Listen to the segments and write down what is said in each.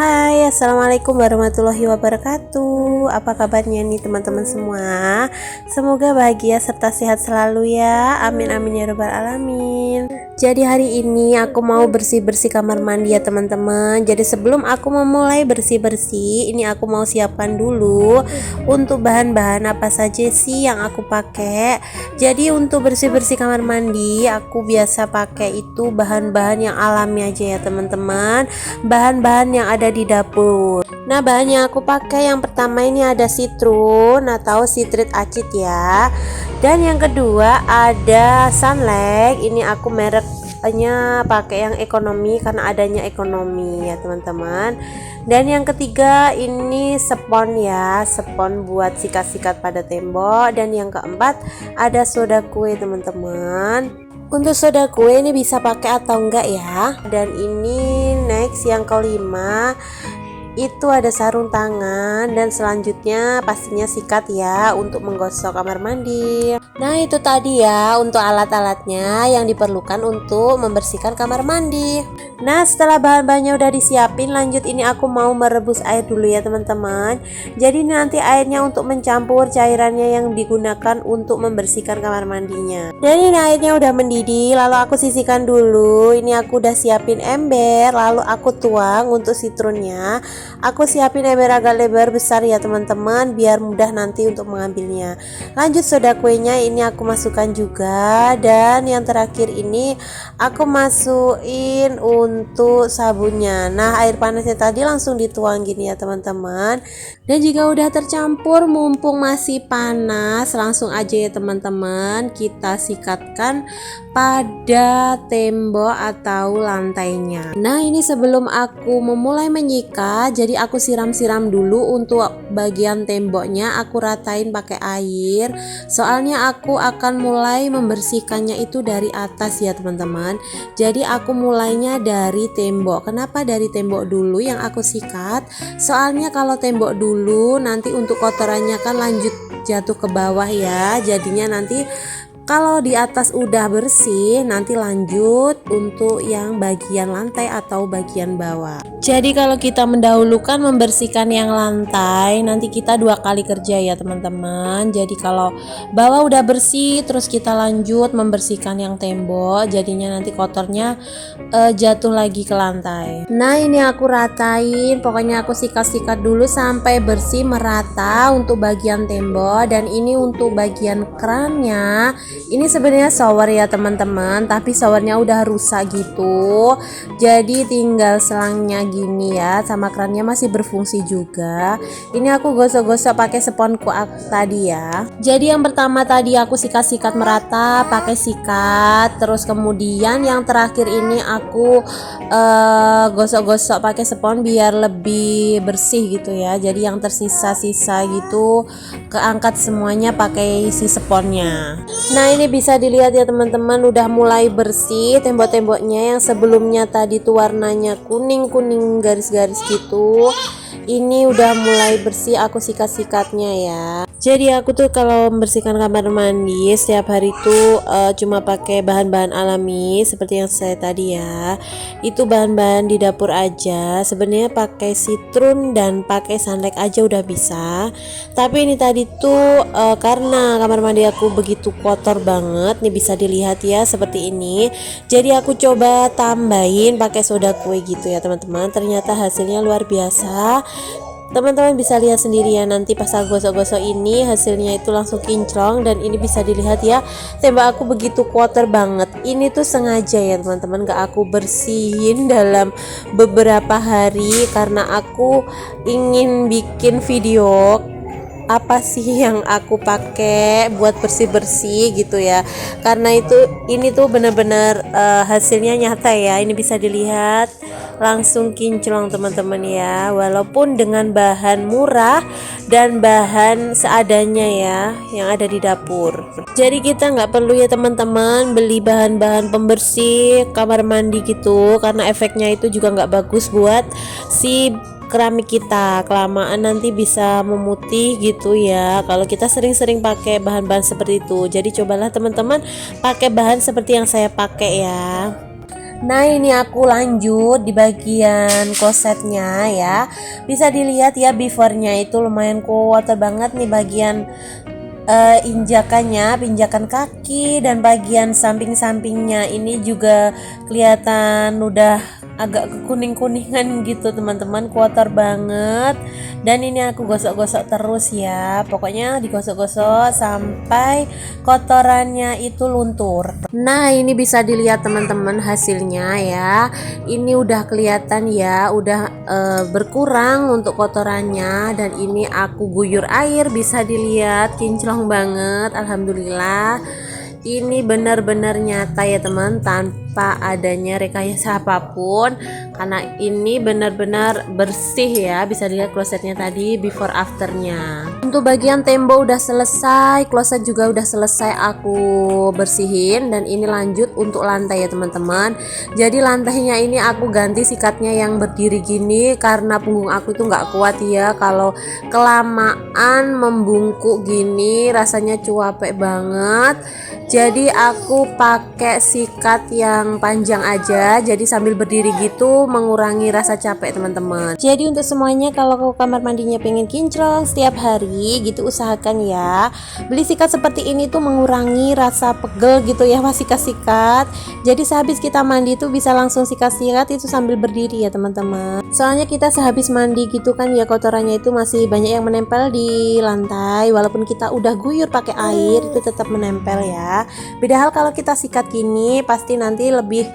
Hai, assalamualaikum warahmatullahi wabarakatuh. Apa kabarnya nih teman-teman semua? Semoga bahagia serta sehat selalu ya. Amin amin ya rabbal alamin. Jadi hari ini aku mau bersih-bersih kamar mandi ya teman-teman. Jadi sebelum aku memulai bersih-bersih, ini aku mau siapkan dulu untuk bahan-bahan apa saja sih yang aku pakai. Jadi untuk bersih-bersih kamar mandi, aku biasa pakai itu bahan-bahan yang alami aja ya teman-teman. Bahan-bahan yang ada di dapur. Nah, bahan yang aku pakai yang pertama ini ada citrun atau citrit acid ya. Dan yang kedua ada Sunlight. Ini aku mereknya pakai yang ekonomi karena adanya ekonomi ya teman-teman. Dan yang ketiga ini spons ya, spons buat sikat-sikat pada tembok. Dan yang keempat ada soda kue teman-teman. Untuk soda kue ini bisa pakai atau enggak ya. Dan ini next yang kelima itu ada sarung tangan, dan selanjutnya pastinya sikat ya untuk menggosok kamar mandi. Nah itu tadi ya untuk alat-alatnya yang diperlukan untuk membersihkan kamar mandi. Nah setelah bahan-bahannya udah disiapin, lanjut ini aku mau merebus air dulu ya teman-teman. Jadi nanti airnya untuk mencampur cairannya yang digunakan untuk membersihkan kamar mandinya. Dan ini airnya udah mendidih, lalu aku sisihkan dulu. Ini aku udah siapin ember, lalu aku tuang untuk citrunnya. Aku siapin ember agak lebar besar ya teman-teman, biar mudah nanti untuk mengambilnya. Lanjut soda kuenya ini aku masukkan juga. Dan yang terakhir ini aku masukin untuk sabunnya. Nah air panasnya tadi langsung dituang gini ya teman-teman. Dan jika udah tercampur, mumpung masih panas, langsung aja ya teman-teman kita sikatkan pada tembok atau lantainya. Nah ini sebelum aku memulai menyikat, jadi aku siram-siram dulu untuk bagian temboknya, aku ratain pakai air. Soalnya aku akan mulai membersihkannya itu dari atas ya teman-teman. Jadi aku mulainya dari tembok. Kenapa dari tembok dulu yang aku sikat? Soalnya kalau tembok dulu nanti untuk kotorannya kan lanjut jatuh ke bawah ya. Jadinya nanti kalau di atas udah bersih, nanti lanjut untuk yang bagian lantai atau bagian bawah. Jadi kalau kita mendahulukan membersihkan yang lantai, nanti kita 2 kali kerja ya teman-teman. Jadi kalau bawah udah bersih, terus kita lanjut membersihkan yang tembok, jadinya nanti kotornya jatuh lagi ke lantai. Nah ini aku ratain, pokoknya aku sikat-sikat dulu sampai bersih merata untuk bagian tembok. Dan ini untuk bagian kerannya. Ini sebenarnya shower ya teman-teman, tapi showernya udah rusak gitu. Jadi tinggal selangnya gini ya, sama kerannya masih berfungsi juga. Ini aku gosok-gosok pakai spons kuat tadi ya. Jadi yang pertama tadi aku sikat-sikat merata pakai sikat. Terus kemudian yang terakhir ini aku gosok-gosok pakai spons biar lebih bersih gitu ya. Jadi yang tersisa-sisa gitu keangkat semuanya pakai si sponsnya. Nah ini bisa dilihat ya teman-teman, udah mulai bersih tembok-temboknya. Yang sebelumnya tadi tuh warnanya kuning-kuning garis-garis gitu, ini udah mulai bersih. Aku sikat-sikatnya ya. Jadi aku tuh kalau membersihkan kamar mandi setiap hari tuh cuma pakai bahan-bahan alami seperti yang saya tadi ya. Itu bahan-bahan di dapur aja. Sebenarnya pakai citrun dan pakai Sunlight aja udah bisa. Tapi ini tadi tuh karena kamar mandi aku begitu kotor banget, nih bisa dilihat ya seperti ini. Jadi aku coba tambahin pakai soda kue gitu ya teman-teman. Ternyata hasilnya luar biasa. Teman-teman bisa lihat sendiri ya, nanti pas aku gosok-gosok ini hasilnya itu langsung kinclong. Dan ini bisa dilihat ya, tembok aku begitu kotor banget. Ini tuh sengaja ya teman-teman, gak aku bersihin dalam beberapa hari karena aku ingin bikin video apa sih yang aku pakai buat bersih-bersih gitu ya. Karena itu ini tuh bener-bener hasilnya nyata ya. Ini bisa dilihat langsung kinclong teman-teman ya, walaupun dengan bahan murah dan bahan seadanya ya yang ada di dapur. Jadi kita nggak perlu ya teman-teman beli bahan-bahan pembersih kamar mandi gitu, karena efeknya itu juga nggak bagus buat si keramik kita. Kelamaan nanti bisa memutih gitu ya kalau kita sering-sering pakai bahan-bahan seperti itu. Jadi cobalah teman-teman pakai bahan seperti yang saya pakai ya. Nah ini aku lanjut di bagian klosetnya ya. Bisa dilihat ya beforenya itu lumayan kuat banget nih bagian injakannya, pinjakan kaki dan bagian samping-sampingnya ini juga kelihatan udah agak kekuning-kuningan gitu teman-teman, kotor banget. Dan ini aku gosok-gosok terus ya, pokoknya digosok-gosok sampai kotorannya itu luntur. Nah ini bisa dilihat teman-teman hasilnya ya, ini udah kelihatan ya, udah berkurang untuk kotorannya. Dan ini aku guyur air, bisa dilihat kinclong banget, alhamdulillah. Ini benar-benar nyata ya teman, tanpa adanya rekayasa apapun, karena ini benar-benar bersih ya. Bisa dilihat klosetnya tadi before afternya. Untuk bagian tembok udah selesai, kloset juga udah selesai aku bersihin. Dan ini lanjut untuk lantai ya teman-teman. Jadi lantainya ini aku ganti sikatnya yang berdiri gini, karena punggung aku itu nggak kuat ya kalau kelamaan membungkuk gini, rasanya capek banget. Jadi aku pakai sikat yang panjang aja, jadi sambil berdiri gitu mengurangi rasa capek teman-teman. Jadi untuk semuanya kalau ke kamar mandinya pengen kinclong setiap hari gitu, usahakan ya beli sikat seperti ini tuh mengurangi rasa pegel gitu ya pas sikat-sikat. Jadi sehabis kita mandi tuh bisa langsung sikat-sikat itu sambil berdiri ya teman-teman. Soalnya kita sehabis mandi gitu kan ya, kotorannya itu masih banyak yang menempel di lantai, walaupun kita udah guyur pakai air itu tetap menempel ya. Beda hal kalau kita sikat gini, pasti nanti lebih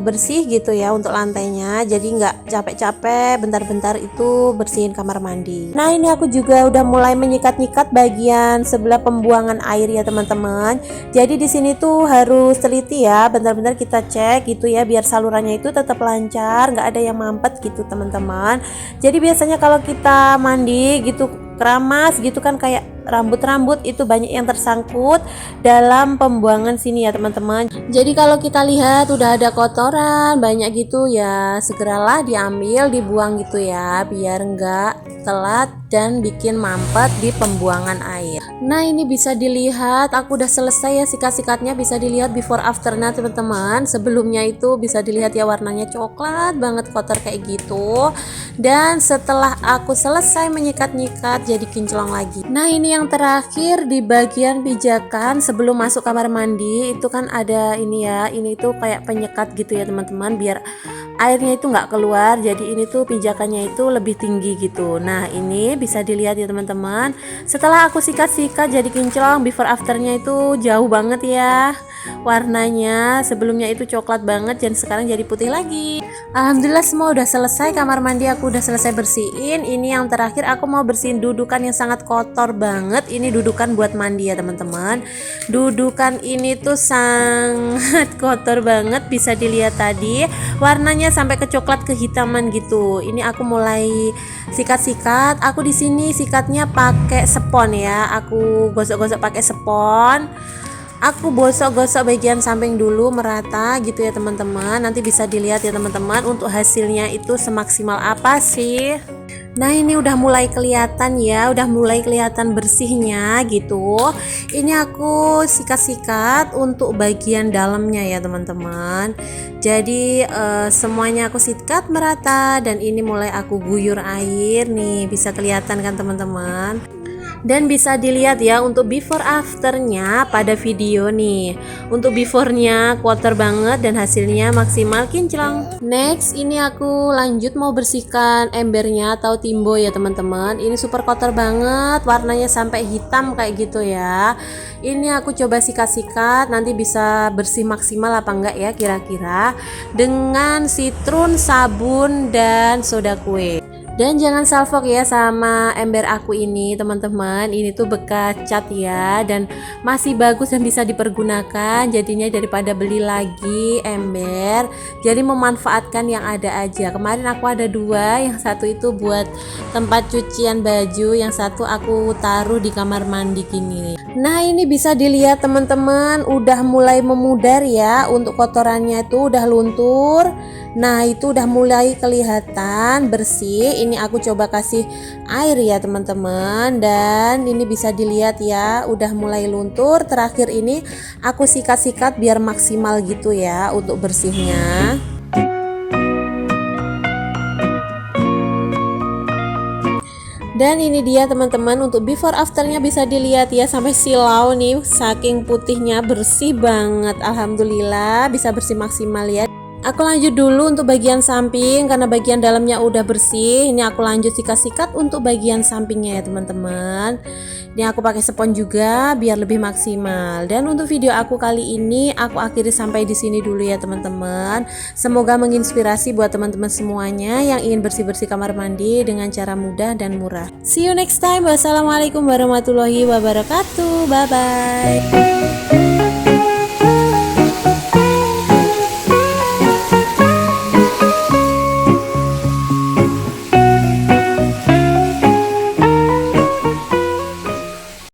bersih gitu ya untuk lantainya, jadi nggak capek-capek bentar-bentar itu bersihin kamar mandi. Nah ini aku juga udah mulai menyikat-nyikat bagian sebelah pembuangan air ya teman-teman. Jadi di sini tuh harus teliti ya, bentar-bentar kita cek gitu ya biar salurannya itu tetap lancar, nggak ada yang mampet gitu teman-teman. Jadi biasanya kalau kita mandi gitu keramas gitu kan, kayak rambut-rambut itu banyak yang tersangkut dalam pembuangan sini ya teman-teman. Jadi kalau kita lihat udah ada kotoran banyak gitu ya, segeralah diambil, dibuang gitu ya, biar enggak telat dan bikin mampet di pembuangan air. Nah ini bisa dilihat aku udah selesai ya sikat-sikatnya, bisa dilihat before afternya teman-teman. Sebelumnya itu bisa dilihat ya warnanya coklat banget, kotor kayak gitu. Dan setelah aku selesai menyikat-nyikat jadi kinclong lagi. Nah ini yang terakhir di bagian pijakan sebelum masuk kamar mandi itu kan ada ini ya, ini tuh kayak penyekat gitu ya teman-teman, biar airnya itu nggak keluar. Jadi ini tuh pijakannya itu lebih tinggi gitu. Nah ini bisa dilihat ya teman-teman, setelah aku sikat-sikat jadi kinclong, before afternya itu jauh banget ya warnanya. Sebelumnya itu coklat banget dan sekarang jadi putih lagi. Alhamdulillah semua udah selesai, kamar mandi aku udah selesai bersihin. Ini yang terakhir aku mau bersihin dudukan yang sangat kotor banget. Ini dudukan buat mandi ya teman-teman. Dudukan ini tuh sangat kotor banget, bisa dilihat tadi warnanya sampai ke coklat kehitaman gitu. Ini aku mulai sikat-sikat. Aku di sini sikatnya pakai spons ya. Aku gosok-gosok pakai spons. Aku gosok-gosok bagian samping dulu merata gitu ya teman-teman. Nanti bisa dilihat ya teman-teman untuk hasilnya itu semaksimal apa sih. Nah ini udah mulai kelihatan ya, udah mulai kelihatan bersihnya gitu. Ini aku sikat-sikat untuk bagian dalamnya ya teman-teman. Jadi semuanya aku sikat merata dan ini mulai aku guyur air nih, bisa kelihatan kan teman-teman. Dan bisa dilihat ya untuk before afternya pada video nih. Untuk beforenya kotor banget dan hasilnya maksimal kinclong. Next ini aku lanjut mau bersihkan embernya atau timbo ya teman-teman. Ini super kotor banget, warnanya sampai hitam kayak gitu ya. Ini aku coba sikat-sikat, nanti bisa bersih maksimal apa enggak ya kira-kira, dengan sitrun, sabun, dan soda kue. Dan jangan salfok ya sama ember aku ini teman-teman. Ini tuh bekas cat ya, dan masih bagus dan bisa dipergunakan. Jadinya daripada beli lagi ember, jadi memanfaatkan yang ada aja. Kemarin aku ada dua, yang satu itu buat tempat cucian baju, yang satu aku taruh di kamar mandi gini. Nah ini bisa dilihat teman-teman, udah mulai memudar ya, untuk kotorannya itu udah luntur. Nah itu udah mulai kelihatan bersih. Ini aku coba kasih air ya teman-teman, dan ini bisa dilihat ya udah mulai luntur. Terakhir ini aku sikat-sikat biar maksimal gitu ya untuk bersihnya. Dan ini dia teman-teman, untuk before afternya bisa dilihat ya, sampai silau nih, saking putihnya, bersih banget. Alhamdulillah bisa bersih maksimal ya. Aku lanjut dulu untuk bagian samping karena bagian dalamnya udah bersih. Ini aku lanjut sikat-sikat untuk bagian sampingnya ya teman-teman. Ini aku pakai spons juga biar lebih maksimal. Dan untuk video aku kali ini aku akhiri sampai di sini dulu ya teman-teman. Semoga menginspirasi buat teman-teman semuanya yang ingin bersih-bersih kamar mandi dengan cara mudah dan murah. See you next time. Wassalamualaikum warahmatullahi wabarakatuh. Bye bye.